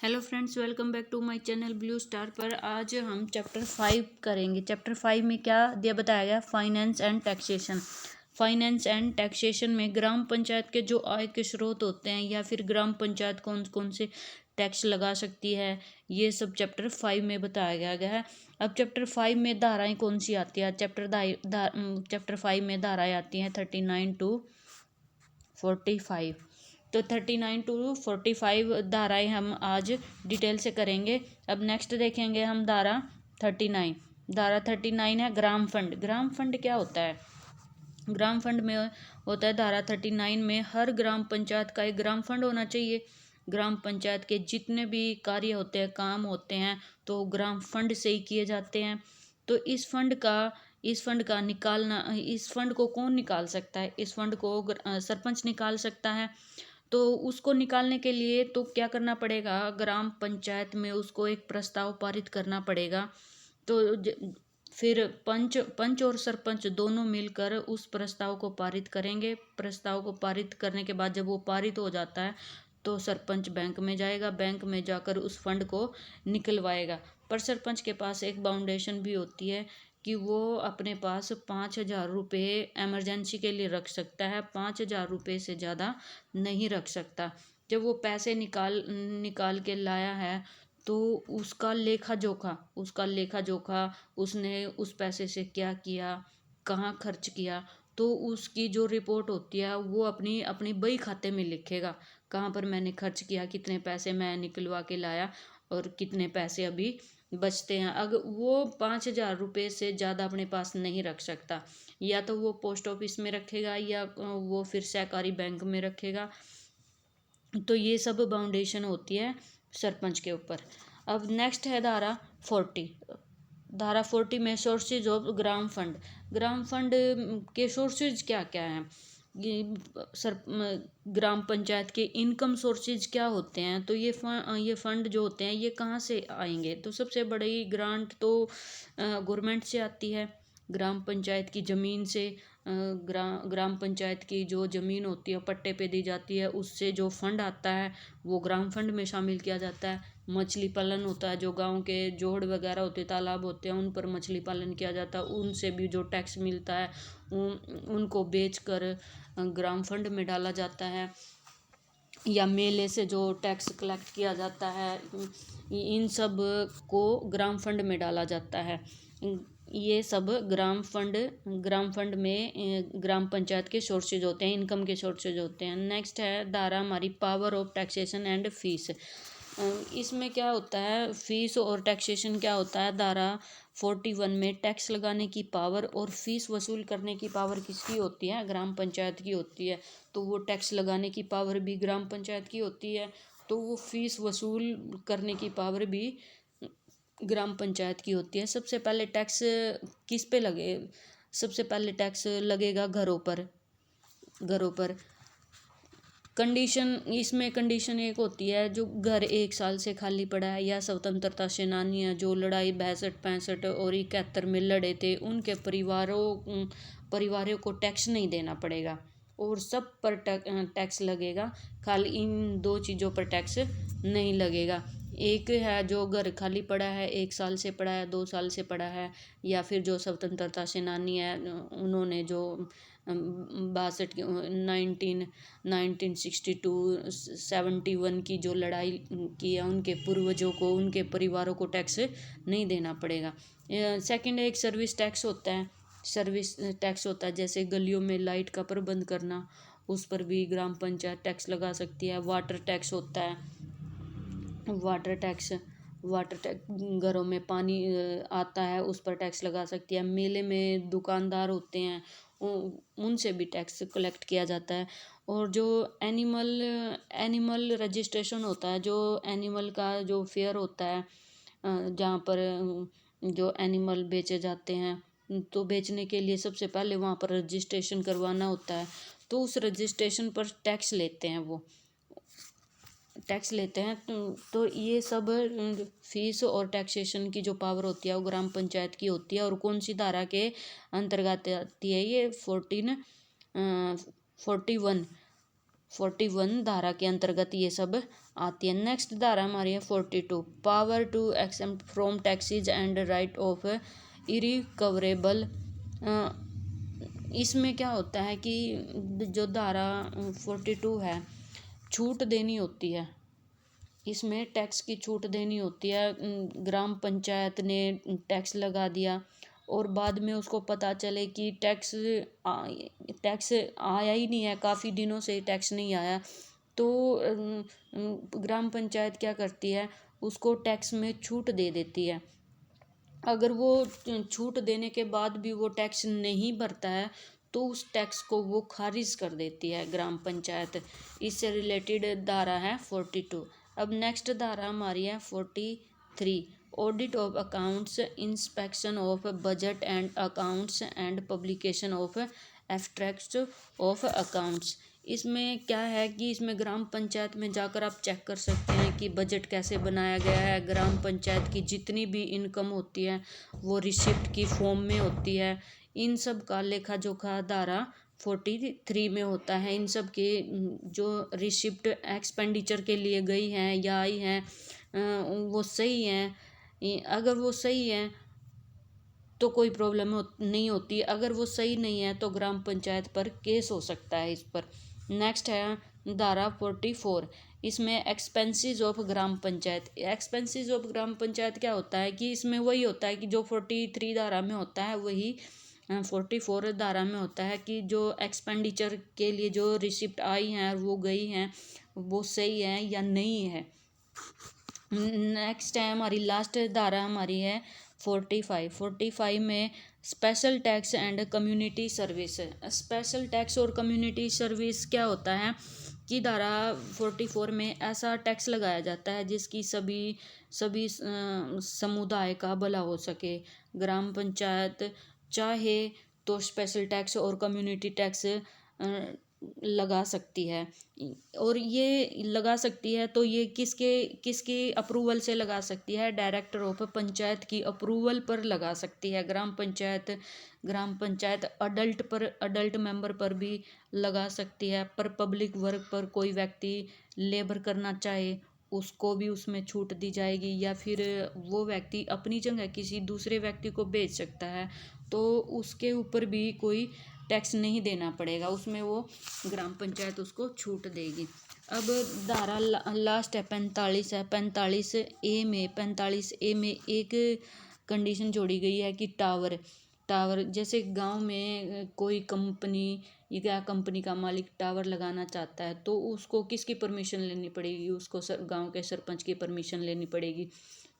Hello friends, welcome back to my channel blue star पर। आज हम चैप्टर 5 करेंगे। चैप्टर 5 में क्या दिया बताया गया? Finance and taxation. Finance and taxation में ग्राम पंचायत के जो आय के स्रोत होते हैं या फिर ग्राम पंचायत कौन कौन से टैक्स लगा सकती है, ये सब चैप्टर 5 में बताया गया है। अब चैप्टर 5 में धाराएं कौन सी आती है? चैप्टर 5 में धाराएं आती हैं 39 टू 45। तो 39 टू 45 धाराएं हम आज डिटेल से करेंगे। अब नेक्स्ट देखेंगे हम धारा 39। धारा 39 है ग्राम फंड। ग्राम फंड क्या होता है? ग्राम फंड में होता है, धारा 39 में हर ग्राम पंचायत का एक ग्राम फंड होना चाहिए। ग्राम पंचायत के जितने भी कार्य होते हैं, काम होते हैं, तो ग्राम फंड से ही किए जाते हैं। तो इस फंड का निकालना, इस फंड को कौन निकाल सकता है? इस फंड को सरपंच निकाल सकता है। तो उसको निकालने के लिए तो क्या करना पड़ेगा? ग्राम पंचायत में उसको एक प्रस्ताव पारित करना पड़ेगा। तो फिर पंच और सरपंच दोनों मिलकर उस प्रस्ताव को पारित करेंगे। प्रस्ताव को पारित करने के बाद जब वो पारित हो जाता है तो सरपंच बैंक में जाएगा, बैंक में जाकर उस फंड को निकलवाएगा। पर सरपंच के पास एक बाउंडेशन भी होती है कि वो अपने पास 5,000 रुपये एमरजेंसी के लिए रख सकता है। 5,000 रुपये से ज़्यादा नहीं रख सकता। जब वो पैसे निकाल निकाल के लाया है तो उसका लेखा जोखा उसने उस पैसे से क्या किया, कहाँ खर्च किया, तो उसकी जो रिपोर्ट होती है वो अपनी अपनी बही खाते में लिखेगा। कहाँ पर मैंने खर्च किया, कितने पैसे मैं निकलवा के लाया और कितने पैसे अभी बचते हैं। अगर वो 5,000 रुपये से ज़्यादा अपने पास नहीं रख सकता, या तो वो पोस्ट ऑफिस में रखेगा या वो फिर सहकारी बैंक में रखेगा। तो ये सब बाउंडेशन होती है सरपंच के ऊपर। अब नेक्स्ट है धारा 40। धारा 40 में sources of gram fund. Gram fund के सोर्सेज क्या क्या हैं? ये ग्राम पंचायत के इनकम सोर्सेज क्या होते हैं? तो ये फंड जो होते हैं ये कहाँ से आएंगे? तो सबसे बड़ी ग्रांट तो गवर्नमेंट से आती है, ग्राम पंचायत की ज़मीन से। ग्राम पंचायत की जो ज़मीन होती है पट्टे पे दी जाती है, उससे जो फंड आता है वो ग्राम फंड में शामिल किया जाता है। मछली पालन होता है, जो गांव के जोड़ वगैरह होते हैं, तालाब होते हैं, उन पर मछली पालन किया जाता है, उनसे भी जो टैक्स मिलता है उनको बेचकर ग्राम फंड में डाला जाता है। या मेले से जो टैक्स कलेक्ट किया जाता है, इन सब को ग्राम फंड में डाला जाता है। ये सब ग्राम फंड में ग्राम पंचायत के सोर्सेज होते हैं, इनकम के सोर्सेज होते हैं। नेक्स्ट है धारा हमारी power of taxation and fees. इसमें क्या होता है? फीस और टैक्सेशन क्या होता है? धारा 41 में टैक्स लगाने की पावर और फीस वसूल करने की पावर किसकी होती है? ग्राम पंचायत की होती है। तो वो टैक्स लगाने की पावर भी ग्राम पंचायत की होती है, तो वो फीस वसूल करने की पावर भी ग्राम पंचायत की होती है। सबसे पहले टैक्स किस पे लगे? सबसे पहले टैक्स लगेगा घरों पर। कंडीशन, इसमें कंडीशन एक होती है, जो घर 1 साल से खाली पड़ा है या स्वतंत्रता सेनानी है जो लड़ाई 62, 65 और 71 में लड़े थे, उनके परिवारों को टैक्स नहीं देना पड़ेगा और सब पर टैक्स लगेगा। खाली इन दो चीज़ों पर टैक्स नहीं लगेगा। एक है जो घर खाली पड़ा है, 1 साल से पड़ा है, 2 साल से पड़ा है, या फिर जो स्वतंत्रता सेनानी है उन्होंने जो 1962 1971 की जो लड़ाई की है, उनके पूर्वजों को, उनके परिवारों को टैक्स नहीं देना पड़ेगा। सेकंड एक सर्विस टैक्स होता है। सर्विस टैक्स होता है जैसे गलियों में लाइट का प्रबंध करना, उस पर भी ग्राम पंचायत टैक्स लगा सकती है। वाटर टैक्स होता है। वाटर टैक्स घरों में पानी आता है, उस पर टैक्स लगा सकती है। मेले में दुकानदार होते हैं, उनसे भी टैक्स कलेक्ट किया जाता है। और जो एनिमल रजिस्ट्रेशन होता है, जो एनिमल का जो फेयर होता है, जहाँ पर जो एनिमल बेचे जाते हैं, तो बेचने के लिए सबसे पहले वहाँ पर रजिस्ट्रेशन करवाना होता है, तो उस रजिस्ट्रेशन पर टैक्स लेते हैं। तो ये सब फीस और टैक्सेशन की जो पावर होती है वो ग्राम पंचायत की होती है। और कौन सी धारा के अंतर्गत आती है? ये 41 41 धारा के अंतर्गत ये सब आती है। नेक्स्ट धारा हमारी है 42, power to exempt from taxes and write off irrecoverable. इसमें क्या होता है कि जो धारा 42 है, छूट देनी होती है, इसमें टैक्स की छूट देनी होती है। ग्राम पंचायत ने टैक्स लगा दिया और बाद में उसको पता चले कि टैक्स आया ही नहीं है, काफ़ी दिनों से टैक्स नहीं आया, तो ग्राम पंचायत क्या करती है, उसको टैक्स में छूट दे देती है। अगर वो छूट देने के बाद भी वो टैक्स नहीं भरता है तो उस टैक्स को वो खारिज कर देती है ग्राम पंचायत। इससे रिलेटेड धारा है 42। अब नेक्स्ट धारा हमारी है 43, audit of accounts, inspection of budget and accounts and publication of abstracts of accounts. इसमें क्या है कि इसमें ग्राम पंचायत में जाकर आप चेक कर सकते हैं कि बजट कैसे बनाया गया है। ग्राम पंचायत की जितनी भी इनकम होती है वो रिसिप्ट की फॉर्म में होती है। इन सब का लेखा जोखा धारा 43 में होता है। इन सब के जो रिसिप्ट एक्सपेंडिचर के लिए गई हैं या आई हैं वो सही हैं। अगर वो सही हैं तो कोई प्रॉब्लम नहीं होती, अगर वो सही नहीं है तो ग्राम पंचायत पर केस हो सकता है इस पर। नेक्स्ट है धारा 44, इसमें expenses of gram panchayat. Expenses of gram panchayat क्या होता है कि इसमें वही होता है कि जो 43 धारा में होता है वही 44 धारा में होता है कि जो एक्सपेंडिचर के लिए जो रिसिप्ट आई हैं वो गई हैं वो सही है या नहीं है। नेक्स्ट है हमारी लास्ट धारा हमारी है 45 में special tax and community service. Special tax और कम्युनिटी सर्विस क्या होता है कि धारा 44 में ऐसा टैक्स लगाया जाता है जिसकी सभी समुदाय का भला हो सके। ग्राम पंचायत चाहे तो स्पेशल टैक्स और कम्युनिटी टैक्स लगा सकती है, और ये लगा सकती है तो ये किसके किसके अप्रूवल से लगा सकती है, डायरेक्टर ऑफ पंचायत की अप्रूवल पर लगा सकती है। ग्राम पंचायत अडल्ट मेंबर पर भी लगा सकती है, पर पब्लिक वर्क पर कोई व्यक्ति लेबर करना चाहे उसको भी उसमें छूट दी जाएगी, या फिर वो व्यक्ति अपनी जगह किसी दूसरे व्यक्ति को बेच सकता है तो उसके ऊपर भी कोई टैक्स नहीं देना पड़ेगा, उसमें वो ग्राम पंचायत उसको छूट देगी। अब धारा लास्ट है 45 है। 45 ए में एक कंडीशन जोड़ी गई है कि टावर जैसे गांव में कोई कंपनी या कंपनी का मालिक टावर लगाना चाहता है तो उसको किसकी परमिशन लेनी पड़ेगी, उसको गांव के सरपंच की परमिशन लेनी पड़ेगी।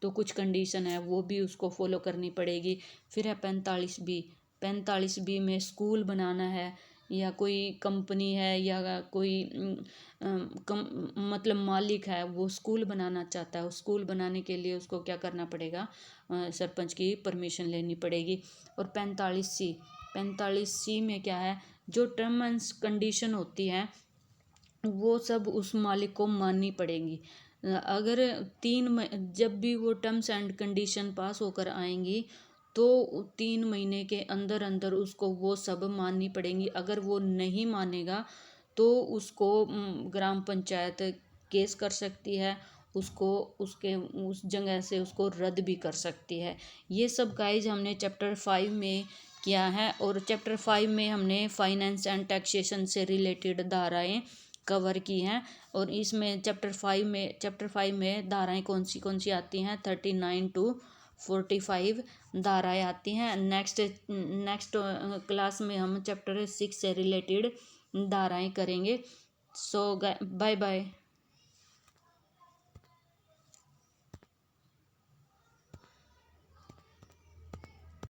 तो कुछ कंडीशन है वो भी उसको फॉलो करनी पड़ेगी। फिर है 45 बी में स्कूल बनाना है या कोई कंपनी है या कोई मतलब मालिक है वो स्कूल बनाना चाहता है, स्कूल बनाने के लिए उसको क्या करना पड़ेगा, सरपंच की परमिशन लेनी पड़ेगी। और 45 सी में क्या है, जो टर्म एंड कंडीशन होती है वो सब उस मालिक को माननी पड़ेंगी। अगर जब भी वो टर्म्स एंड कंडीशन पास होकर आएंगी तो 3 महीने के अंदर अंदर उसको वो सब माननी पड़ेंगी। अगर वो नहीं मानेगा तो उसको ग्राम पंचायत केस कर सकती है, उसको उसके उस जगह से उसको रद्द भी कर सकती है। ये सब गाइज हमने चैप्टर 5 में किया है, और चैप्टर 5 में हमने फाइनेंस एंड टैक्सेशन से रिलेटेड धाराएं कवर की हैं। और इसमें चैप्टर 5 में धाराएं कौन सी आती हैं, 39 to 45 धाराएं आती हैं। नेक्स्ट क्लास में हम चैप्टर 6 से रिलेटेड धाराएं करेंगे। सो बाय बाय।